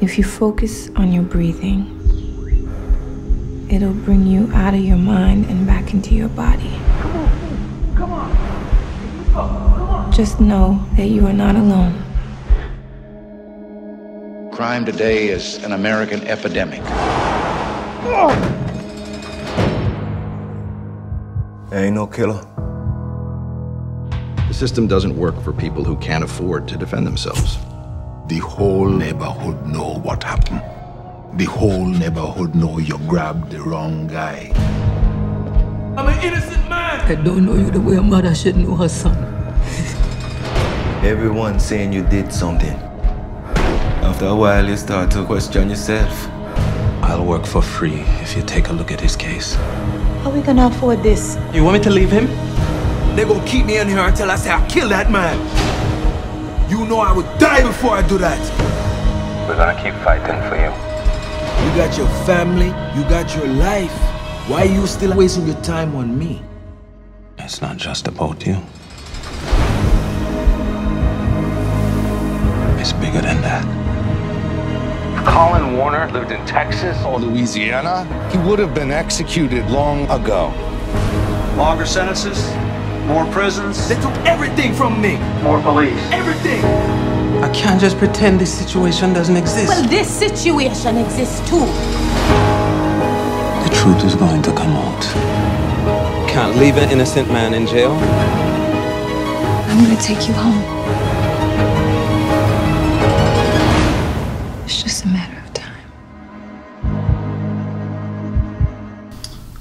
If you focus on your breathing, it'll bring you out of your mind and back into your body. Come on. Come on. Just know that you are not alone. Crime today is an American epidemic. There ain't no killer. The system doesn't work for people who can't afford to defend themselves. The whole neighborhood know what happened. The whole neighborhood know you grabbed the wrong guy. I'm an innocent man. I don't know you the way a mother should know her son. Everyone's saying you did something. After a while, you start to question yourself. I'll work for free if you take a look at his case. How are we gonna afford this? You want me to leave him? They're gonna keep me in here until I say I killed that man. You know I would die before I do that. We're gonna keep fighting for you. You got your family, you got your life. Why are you still wasting your time on me? It's not just about you. It's bigger than that. Colin Warner lived in Texas or Louisiana, he would have been executed long ago. longer sentences, more prisons. They took everything from me. More police. Everything. I can't just pretend this situation doesn't exist. Well, this situation exists too. The truth is going to come out. Can't leave an innocent man in jail. I'm gonna take you home. It's just a matter of time.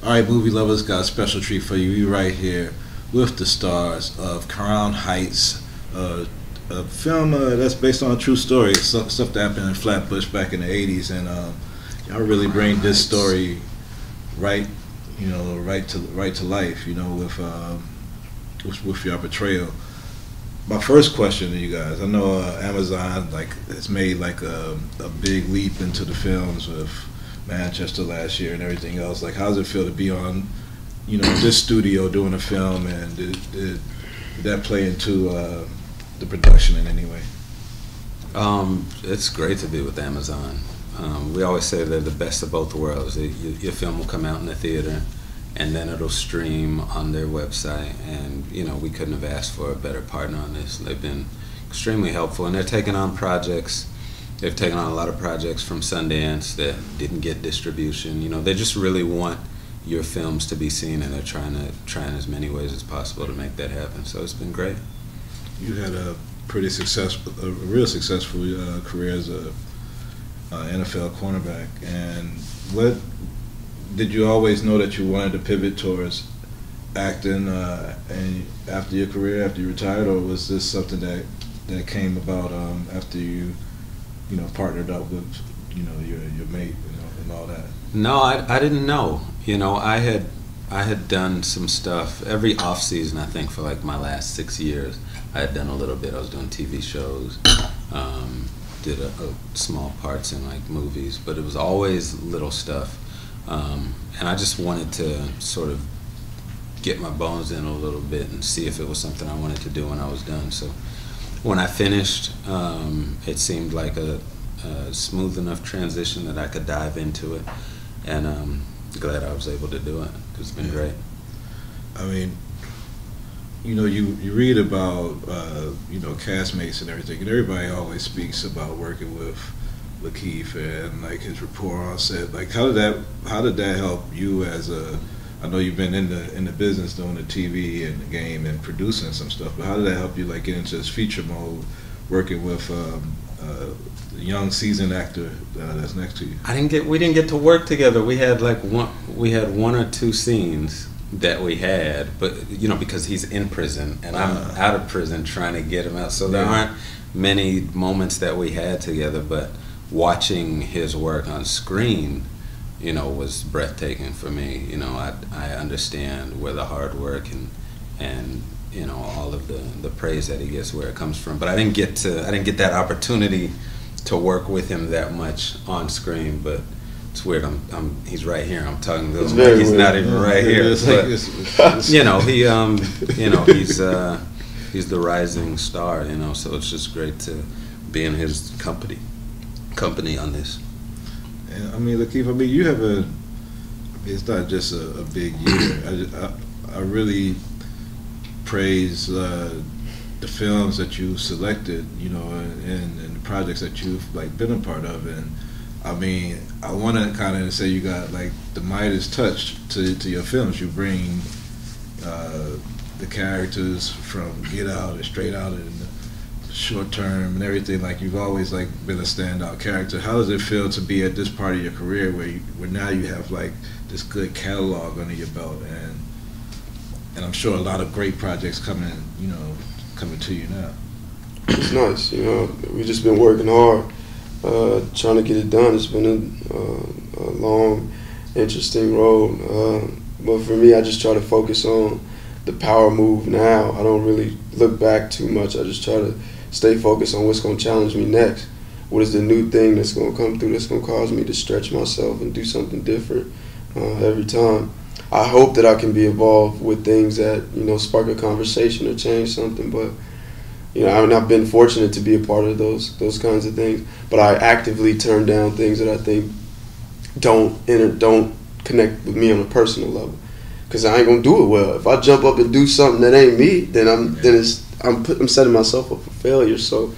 All right, movie lovers, got a special treat for you. We right here with the stars of Crown Heights, a film that's based on a true story, stuff that happened in Flatbush back in the '80s, and y'all really bring this story right to life, with your portrayal. My first question to you guys: I know Amazon has made a big leap into the films with Manchester last year and everything else. How does it feel to be on, this studio doing a film, and did that play into the production in any way? It's great to be with Amazon. We always say they're the best of both worlds. Your film will come out in the theater, and then it'll stream on their website. And we couldn't have asked for a better partner on this. They've been extremely helpful, and they're taking on projects. They've taken on a lot of projects from Sundance that didn't get distribution. They just really want your films to be seen, and they're trying in as many ways as possible to make that happen. So it's been great. You had a real successful career as a NFL cornerback. And what did you always know that you wanted to pivot towards acting and after your career, after you retired, or was this something that came about after you partnered up with your mate and all that? No, I didn't know. I had done some stuff every off season. I think for my last 6 years, I had done a little bit. I was doing TV shows, did a small parts in movies, but it was always little stuff. And I just wanted to sort of get my bones in a little bit and see if it was something I wanted to do when I was done. So when I finished, it seemed like a smooth enough transition that I could dive into it, and glad I was able to do it. It's been great. I mean, you read about castmates and everything, and everybody always speaks about working with Lakeith and his rapport on set. How did that help you as I know you've been in the business doing the TV and the game and producing some stuff, but how did that help you get into this feature mode, working with a young seasoned actor that's next to you? We didn't get to work together. We had one or two scenes that we had, but because he's in prison and I'm out of prison trying to get him out, so there aren't many moments that we had together. But watching his work on screen, was breathtaking for me. I understand where the hard work and all of the praise that he gets, where it comes from. But I didn't get that opportunity to work with him that much on screen. But it's weird. He's right here. I'm talking to him like he's not even right here. But he's the rising star. So it's just great to be in his company. company on this. And I mean, Lakeith, I mean, you have a. It's not just a big year. I really praise the films that you selected, you know, and the projects that you've like been a part of. And I mean, I want to kind of say you got like the Midas touch to your films. You bring the characters from Get Out and Straight Out and Short Term and everything. Like you've always like been a standout character. How does it feel to be at this part of your career where now you have like this good catalog under your belt, and I'm sure a lot of great projects coming to you now? It's nice, you know. We've just been working hard, trying to get it done. It's been a long, interesting road. But for me, I just try to focus on the power move now. I don't really look back too much. I just try to stay focused on what's going to challenge me next. What is the new thing that's going to come through that's going to cause me to stretch myself and do something different every time. I hope that I can be involved with things that, you know, spark a conversation or change something. But, you know, I've been fortunate to be a part of those kinds of things. But I actively turn down things that I think don't connect with me on a personal level, because I ain't gonna do it well. If I jump up and do something that ain't me, then I'm setting myself up for failure. So,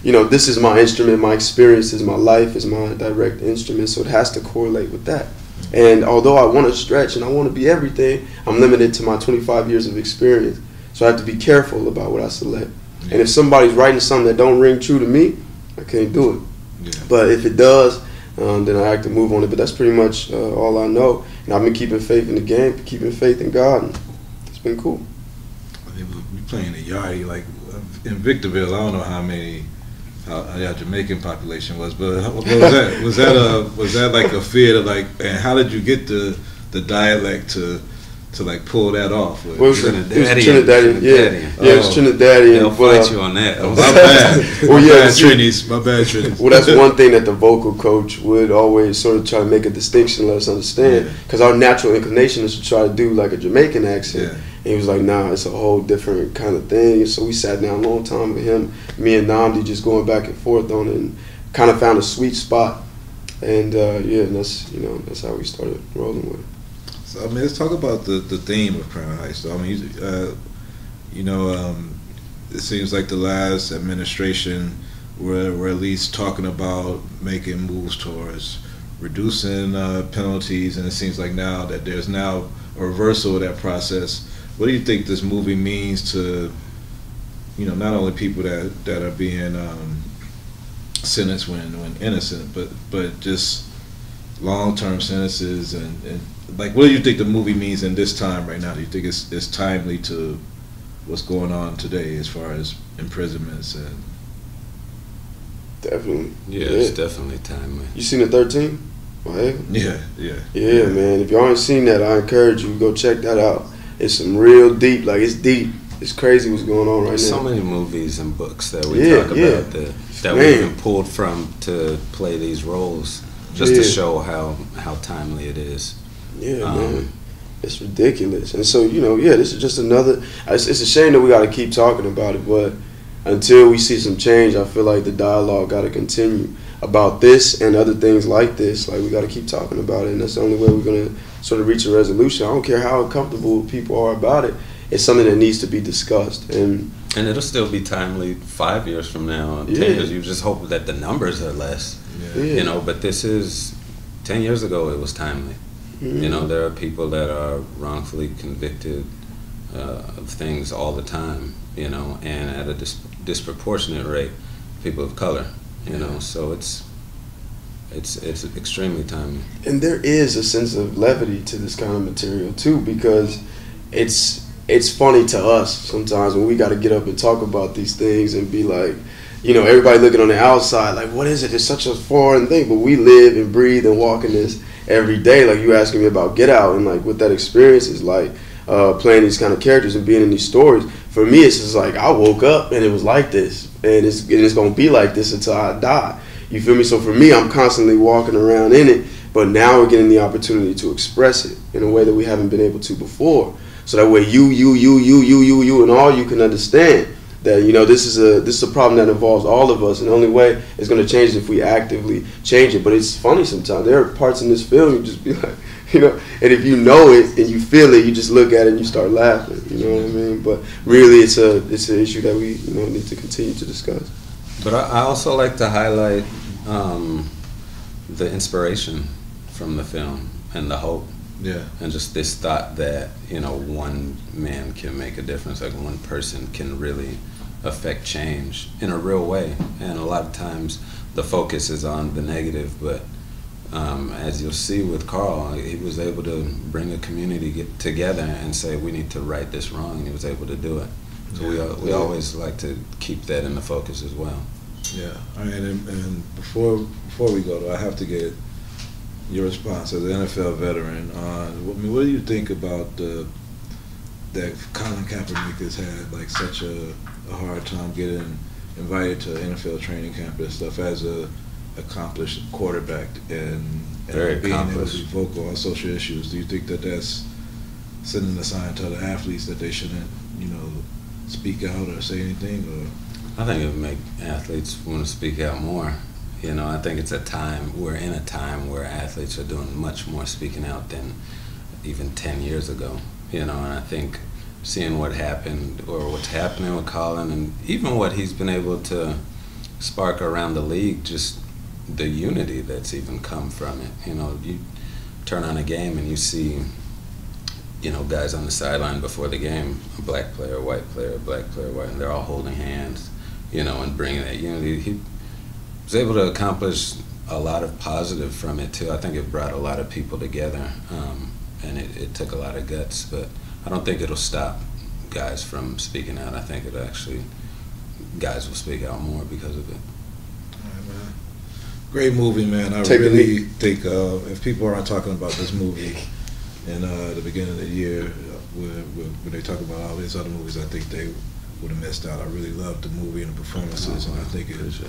you know, this is my instrument. My experience is my life, is my direct instrument. So it has to correlate with that. And although I want to stretch and I want to be everything, I'm limited to my 25 years of experience. So I have to be careful about what I select. Yeah. And if somebody's writing something that don't ring true to me, I can't do it. Yeah. But if it does, then I have to move on it. But that's pretty much all I know. And I've been keeping faith in the game, keeping faith in God, and it's been cool. I mean, we playing the Yardie, like in Victorville. I don't know how many. How Jamaican population was, but what was that? Was that like a fear to like? And how did you get the dialect to like pull that off? Well, it was Trinidadian. Yeah, it was Trinidadian. They'll fight you on that. My bad. Well, yeah, my bad, Trinis. Well, that's one thing that the vocal coach would always sort of try to make a distinction, let us understand, because our natural inclination is to try to do like a Jamaican accent. Yeah. And he was like, nah, it's a whole different kind of thing. And so we sat down a long time with him, me and Nnamdi, just going back and forth on it, and kind of found a sweet spot. And and that's how we started rolling with it. So I mean, let's talk about the theme of Crown Heights. So I mean, it seems like the last administration were at least talking about making moves towards reducing penalties, and it seems like now that there's now a reversal of that process. What do you think this movie means to, you know, not only people that are being sentenced when innocent, but just long-term sentences and like, what do you think the movie means in this time right now? Do you think it's timely to what's going on today as far as imprisonments and? Definitely. Yeah, it's definitely timely. You seen the 13? Right? Yeah. Yeah, man. If y'all ain't seen that, I encourage you, go check that out. It's some real deep, like it's deep. It's crazy what's going on right now. So many movies and books that we talk about that we've been pulled from to play these roles, just to show how timely it is. Yeah, man. It's ridiculous. And so, you know, this is just another. It's a shame that we got to keep talking about it, but until we see some change, I feel like the dialogue got to continue about this and other things like this. Like, we got to keep talking about it, and that's the only way we're going to sort of reach a resolution. I don't care how uncomfortable people are about it. It's something that needs to be discussed. And it'll still be timely 5 years from now. 10 years, you just hope that the numbers are less. You know, but this is 10 years ago, it was timely. Mm-hmm. You know, there are people that are wrongfully convicted of things all the time, you know, and at a disproportionate rate, people of color, you know, so it's extremely timely. And there is a sense of levity to this kind of material too, because it's funny to us sometimes when we got to get up and talk about these things and be like, you know, everybody looking on the outside like, what is it? It's such a foreign thing, but we live and breathe and walk in this every day. Like, you asking me about Get Out and like what that experience is like, playing these kind of characters and being in these stories. For me, it's just like, I woke up and it was like this, and it's gonna be like this until I die. You feel me? So for me, I'm constantly walking around in it, but now we're getting the opportunity to express it in a way that we haven't been able to before. So that way you and all you can understand. that, you know, this is a problem that involves all of us, and the only way it's going to change is if we actively change it. But it's funny sometimes. There are parts in this film you just be like, you know, and if you know it and you feel it, you just look at it and you start laughing. You know what I mean? But really, it's an issue that we, you know, need to continue to discuss. But I also like to highlight the inspiration from the film and the hope. Yeah. And just this thought that, you know, one man can make a difference, like one person can really affect change in a real way. And a lot of times the focus is on the negative, but as you'll see with Carl, he was able to bring a community together and say, we need to right this wrong, and he was able to do it. So we always like to keep that in the focus as well. Yeah, and before we go, though, I have to get your response as an NFL veteran on, what do you think about that Colin Kaepernick has had like such a hard time getting invited to NFL training camp and stuff as a accomplished quarterback and being able to be vocal on social issues? Do you think that that's sending a sign to other athletes that they shouldn't, you know, speak out or say anything? Or I think it would make athletes want to speak out more. You know, I think it's we're in a time where athletes are doing much more speaking out than even 10 years ago. You know, and I think seeing what happened or what's happening with Colin and even what he's been able to spark around the league, just the unity that's even come from it. You know, you turn on a game and you see, you know, guys on the sideline before the game, a black player, white player, black player, white, and they're all holding hands, you know, and bringing that unity. He was able to accomplish a lot of positive from it too. I think it brought a lot of people together, and it took a lot of guts, but I don't think it'll stop guys from speaking out. I think it actually, guys will speak out more because of it. All right, man. Great movie, man. I really think if people aren't talking about this movie in the beginning of the year, when they talk about all these other movies, I think they would have missed out. I really loved the movie and the performances, and I think it's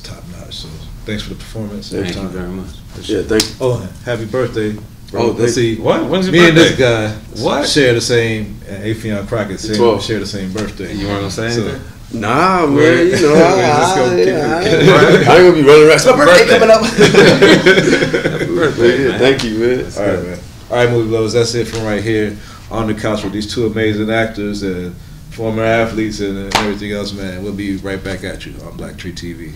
top notch. So thanks for the performance. Thank you very much. Yeah, thank you. Oh, happy birthday. Bro, Oh, let's see. What? When's your Me birthday? and this guy share the same, Afion Crockett share the same birthday. You weren't gonna say anything? Nah, man, you know, I ain't Right. gonna be running around. It's my birthday coming up. Happy birthday, man. Thank you, man. All right, man. All right, movie lovers, that's it from right here on the couch with these two amazing actors and former athletes and everything else, man. We'll be right back at you on Black Tree TV.